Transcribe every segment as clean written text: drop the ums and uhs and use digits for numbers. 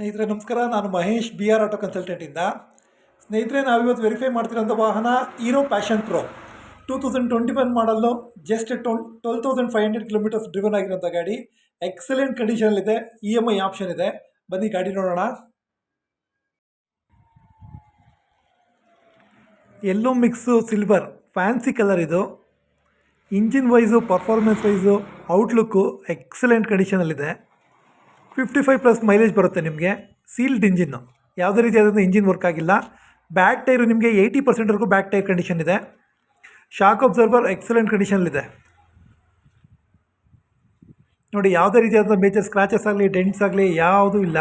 ಸ್ನೇಹಿತರೆ ನಮಸ್ಕಾರ. ನಾನು ಮಹೇಶ್ BR ಆಟೋ ಕನ್ಸಲ್ಟೆಂಟಿಂದ. ಸ್ನೇಹಿತರೆ ನಾವಿವತ್ತು ವೆರಿಫೈ ಮಾಡ್ತಿರೋಂಥ ವಾಹನ Hero Passion Pro 2021 model. Just 12,500 kilometres driven ಆಗಿರೋಂಥ ಗಾಡಿ. ಎಕ್ಸಲೆಂಟ್ ಕಂಡೀಷನಲ್ಲಿದೆ. EMI ಆಪ್ಷನ್ ಇದೆ. ಬನ್ನಿ ಗಾಡಿ ನೋಡೋಣ. Yellow mix silver fancy colour ಇದು. Engine wise performance wise outlook excellent ಕಂಡೀಷನಲ್ಲಿದೆ. 55+ ಮೈಲೇಜ್ ಬರುತ್ತೆ ನಿಮಗೆ. ಸೀಲ್ಡ್ ಇಂಜಿನ್ನು, ಯಾವುದೇ ರೀತಿಯಾದಂಥ ಇಂಜಿನ್ ವರ್ಕ್ ಆಗಿಲ್ಲ. ಬ್ಯಾಕ್ ಟೈರು ನಿಮಗೆ 80%ವರೆಗೂ ಬ್ಯಾಕ್ ಟೈರ್ ಕಂಡೀಷನ್ ಇದೆ. ಶಾಕ್ ಅಬ್ಸರ್ವರ್ ಎಕ್ಸಲೆಂಟ್ ಕಂಡೀಷನಲ್ಲಿದೆ ನೋಡಿ. ಯಾವುದೇ ರೀತಿಯಾದಂಥ ಮೇಜರ್ ಸ್ಕ್ರಾಚಸ್ ಆಗಲಿ ಡೆಂಟ್ಸ್ ಆಗಲಿ ಯಾವುದೂ ಇಲ್ಲ.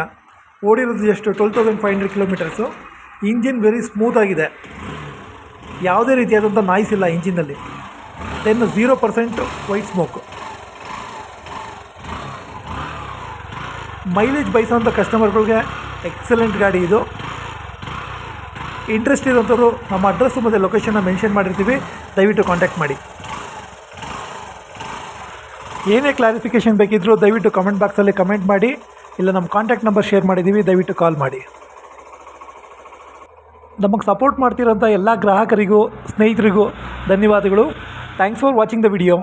ಓಡಿರೋದು just 12,500 kilometres. Engine very smooth ಆಗಿದೆ. ಯಾವುದೇ ರೀತಿಯಾದಂಥ ನಾಯ್ಸ್ ಇಲ್ಲ ಇಂಜಿನಲ್ಲಿ. 0% ವೈಟ್ ಸ್ಮೋಕು. ಮೈಲೇಜ್ ಬಯಸೋಂಥ ಕಸ್ಟಮರ್ಗಳಿಗೆ ಎಕ್ಸಲೆಂಟ್ ಗಾಡಿ ಇದು. ಇಂಟ್ರೆಸ್ಟ್ ಇರೋಂಥವ್ರು ನಮ್ಮ ಅಡ್ರೆಸ್ಸು ಮತ್ತು ಲೊಕೇಶನ್ನ ಮೆನ್ಷನ್ ಮಾಡಿರ್ತೀವಿ, ದಯವಿಟ್ಟು ಕಾಂಟ್ಯಾಕ್ಟ್ ಮಾಡಿ. ಏನೇ ಕ್ಲಾರಿಫಿಕೇಷನ್ ಬೇಕಿದ್ದರೂ ದಯವಿಟ್ಟು ಕಮೆಂಟ್ ಬಾಕ್ಸಲ್ಲಿ ಕಮೆಂಟ್ ಮಾಡಿ, ಇಲ್ಲ ನಮ್ಮ ಕಾಂಟ್ಯಾಕ್ಟ್ ನಂಬರ್ ಶೇರ್ ಮಾಡಿದ್ದೀವಿ, ದಯವಿಟ್ಟು ಕಾಲ್ ಮಾಡಿ. ನಮಗೆ ಸಪೋರ್ಟ್ ಮಾಡ್ತಿರೋಂಥ ಎಲ್ಲ ಗ್ರಾಹಕರಿಗೂ ಸ್ನೇಹಿತರಿಗೂ ಧನ್ಯವಾದಗಳು. Thanks for watching the video.